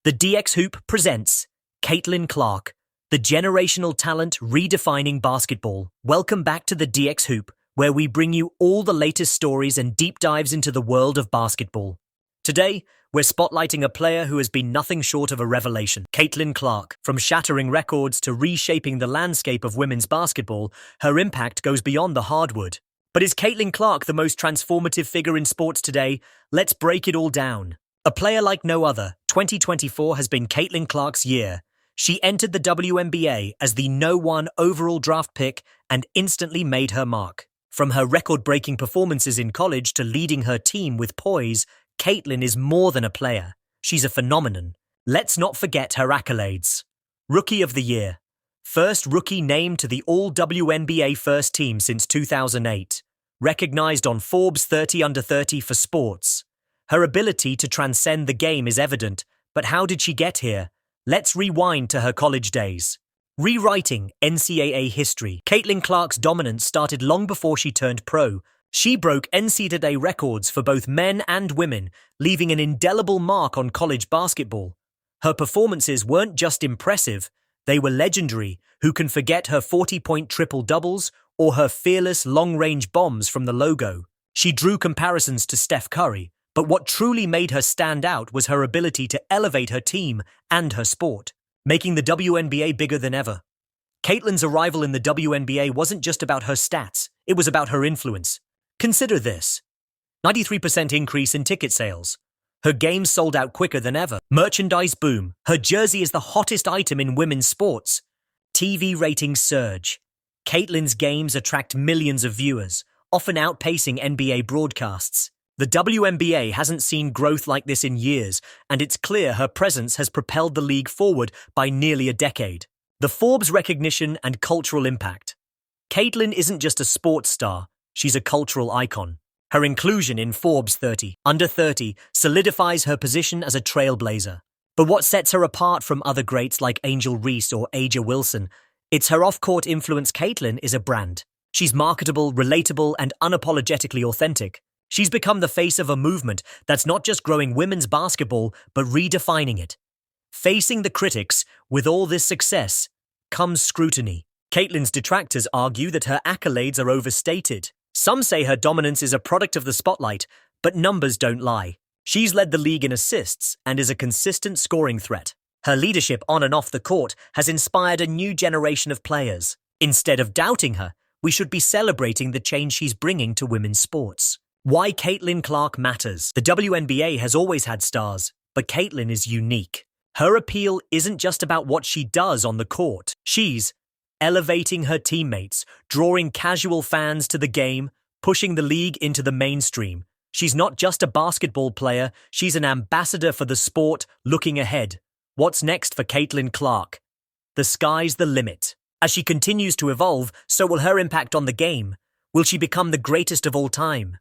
The DX Hoop presents Caitlin Clark, the generational talent redefining basketball. Welcome back to the DX Hoop, where we bring you all the latest stories and deep dives into the world of basketball. Today, we're spotlighting a player who has been nothing short of a revelation. Caitlin Clark. From shattering records to reshaping the landscape of women's basketball, her impact goes beyond the hardwood. But is Caitlin Clark the most transformative figure in sports today? Let's break it all down. A player like no other, 2024 has been Caitlin Clark's year. She entered the WNBA as the No. 1 overall draft pick and instantly made her mark. From her record-breaking performances in college to leading her team with poise, Caitlin is more than a player. She's a phenomenon. Let's not forget her accolades. Rookie of the Year. First rookie named to the All-WNBA first team since 2008. Recognized on Forbes 30 Under 30 for sports. Her ability to transcend the game is evident, but how did she get here? Let's rewind to her college days. Rewriting NCAA history. Caitlin Clark's dominance started long before she turned pro. She broke NCAA records for both men and women, leaving an indelible mark on college basketball. Her performances weren't just impressive, they were legendary. Who can forget her 40-point triple-doubles or her fearless long-range bombs from the logo? She drew comparisons to Steph Curry, but what truly made her stand out was her ability to elevate her team and her sport, making the WNBA bigger than ever. Caitlin's arrival in the WNBA wasn't just about her stats, it was about her influence. Consider this. 93% increase in ticket sales. Her games sold out quicker than ever. Merchandise boom. Her jersey is the hottest item in women's sports. TV ratings surge. Caitlin's games attract millions of viewers, often outpacing NBA broadcasts. The WNBA hasn't seen growth like this in years, and it's clear her presence has propelled the league forward by nearly a decade. The Forbes recognition and cultural impact. Caitlin isn't just a sports star, she's a cultural icon. Her inclusion in Forbes 30 Under 30 solidifies her position as a trailblazer. But what sets her apart from other greats like Angel Reese or Aja Wilson? It's her off-court influence. Caitlin is a brand. She's marketable, relatable, and unapologetically authentic. She's become the face of a movement that's not just growing women's basketball, but redefining it. Facing the critics, with all this success, comes scrutiny. Caitlin's detractors argue that her accolades are overstated. Some say her dominance is a product of the spotlight, but numbers don't lie. She's led the league in assists and is a consistent scoring threat. Her leadership on and off the court has inspired a new generation of players. Instead of doubting her, we should be celebrating the change she's bringing to women's sports. Why Caitlin Clark matters. The WNBA has always had stars, but Caitlin is unique. Her appeal isn't just about what she does on the court. She's elevating her teammates, drawing casual fans to the game, pushing the league into the mainstream. She's not just a basketball player, she's an ambassador for the sport looking ahead. What's next for Caitlin Clark? The sky's the limit. As she continues to evolve, so will her impact on the game. Will she become the greatest of all time?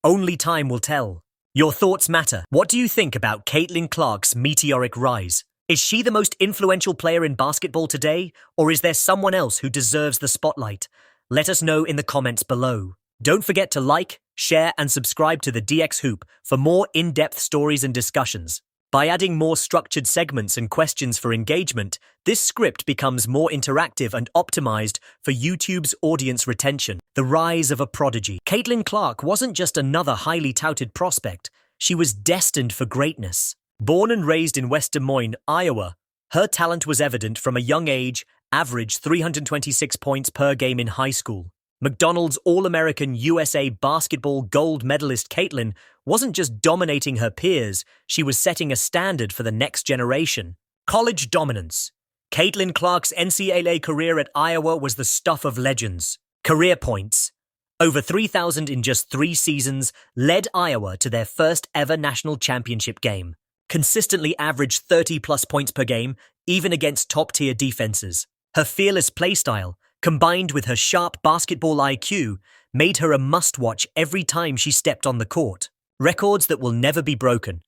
Only time will tell. Your thoughts matter. What do you think about Caitlin Clark's meteoric rise? Is she the most influential player in basketball today, or is there someone else who deserves the spotlight? Let us know in the comments below. Don't forget to like, share, and subscribe to the DX Hoop for more in-depth stories and discussions. By adding more structured segments and questions for engagement, this script becomes more interactive and optimized for YouTube's audience retention. The rise of a prodigy. Caitlin Clark wasn't just another highly touted prospect, she was destined for greatness. Born and raised in West Des Moines, Iowa, her talent was evident from a young age, averaged 326 points per game in high school. McDonald's All-American USA basketball gold medalist Caitlin wasn't just dominating her peers, she was setting a standard for the next generation. College dominance. Caitlin Clark's NCAA career at Iowa was the stuff of legends. Career points. Over 3,000 in just 3 seasons led Iowa to their first ever national championship game. Consistently averaged 30-plus points per game, even against top-tier defenses. Her fearless playstyle, combined with her sharp basketball IQ, made her a must-watch every time she stepped on the court. Records that will never be broken.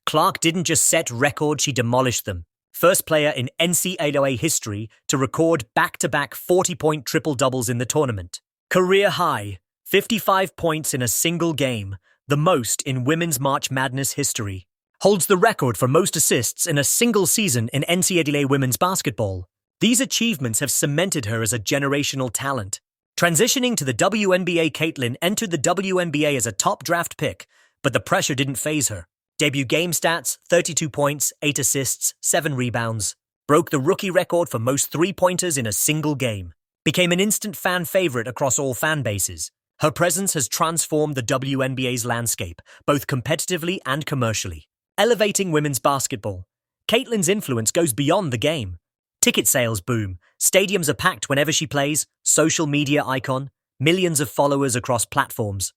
Clark didn't just set records, she demolished them. First player in NCAA history to record back-to-back 40-point triple-doubles in the tournament. Career high, 55 points in a single game, the most in women's March Madness history. holds the record for most assists in a single season in NCAA women's basketball. These achievements have cemented her as a generational talent. Transitioning to the WNBA, Caitlin entered the WNBA as a top draft pick, but the pressure didn't faze her. Debut game stats: 32 points, 8 assists, 7 rebounds. Broke the rookie record for most three-pointers in a single game. Became an instant fan favorite across all fan bases. Her presence has transformed the WNBA's landscape, both competitively and commercially. Elevating women's basketball. Caitlin's influence goes beyond the game. Ticket sales boom. Stadiums are packed whenever she plays. Social media icon. Millions of followers across platforms.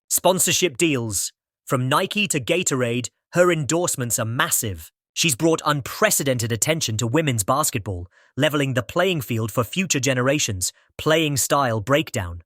Sponsorship deals. From Nike to Gatorade, her endorsements are massive. She's brought unprecedented attention to women's basketball, leveling the playing field for future generations. Playing style breakdown.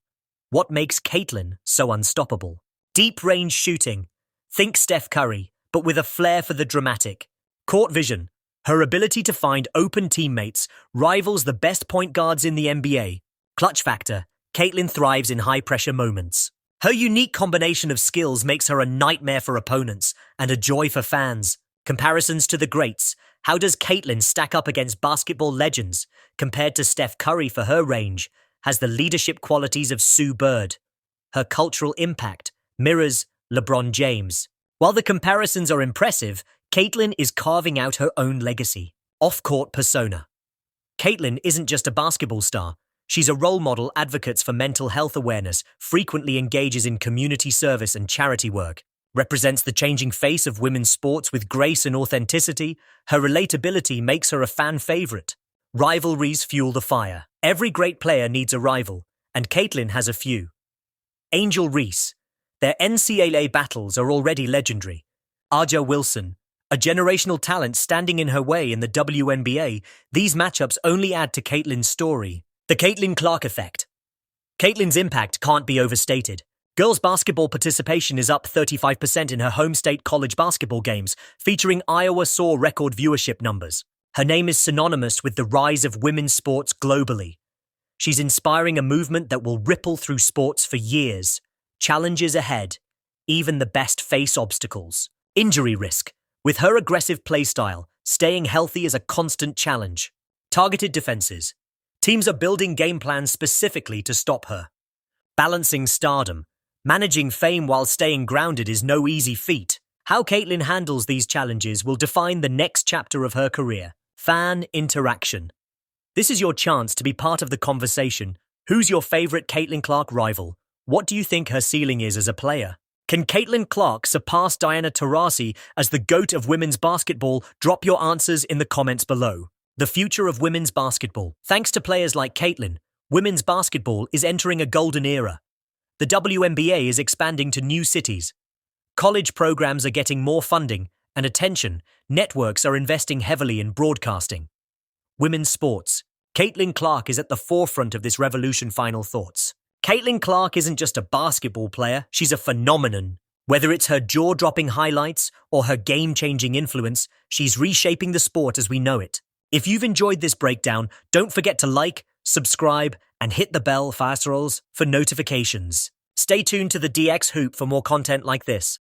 What makes Caitlin so unstoppable? Deep range shooting. Think Steph Curry, but with a flair for the dramatic. Court vision. Her ability to find open teammates rivals the best point guards in the NBA. Clutch factor. Caitlin thrives in high-pressure moments. Her unique combination of skills makes her a nightmare for opponents and a joy for fans. Comparisons to the greats. How does Caitlin stack up against basketball legends? Compared to Steph Curry for her range, has the leadership qualities of Sue Bird. Her cultural impact mirrors LeBron James. While the comparisons are impressive, Caitlin is carving out her own legacy. Off-court persona. Caitlin isn't just a basketball star. She's a role model advocate for mental health awareness, frequently engages in community service and charity work, represents the changing face of women's sports with grace and authenticity. Her relatability makes her a fan favorite. Rivalries fuel the fire. Every great player needs a rival, and Caitlin has a few. Angel Reese. Their NCAA battles are already legendary. Aja Wilson. A generational talent standing in her way in the WNBA, these matchups only add to Caitlin's story. The Caitlin Clark effect. Caitlin's impact can't be overstated. Girls' basketball participation is up 35% in her home state college basketball games, featuring Iowa soar record viewership numbers. Her name is synonymous with the rise of women's sports globally. She's inspiring a movement that will ripple through sports for years. Challenges ahead. Even the best face obstacles. Injury risk. With her aggressive playstyle, staying healthy is a constant challenge. Targeted defenses. Teams are building game plans specifically to stop her. Balancing stardom. Managing fame while staying grounded is no easy feat. How Caitlin handles these challenges will define the next chapter of her career. Fan interaction. This is your chance to be part of the conversation. Who's your favorite Caitlin Clark rival? What do you think her ceiling is as a player? Can Caitlin Clark surpass Diana Taurasi as the GOAT of women's basketball? Drop your answers in the comments below. The future of women's basketball. Thanks to players like Caitlin, women's basketball is entering a golden era. The WNBA is expanding to new cities. College programs are getting more funding and attention. Networks are investing heavily in broadcasting. Women's sports. Caitlin Clark is at the forefront of this revolution. Final thoughts. Caitlin Clark isn't just a basketball player, she's a phenomenon. Whether it's her jaw-dropping highlights or her game-changing influence, she's reshaping the sport as we know it. If you've enjoyed this breakdown, don't forget to like, subscribe, and hit the bell for notifications. Stay tuned to the DX Hoop for more content like this.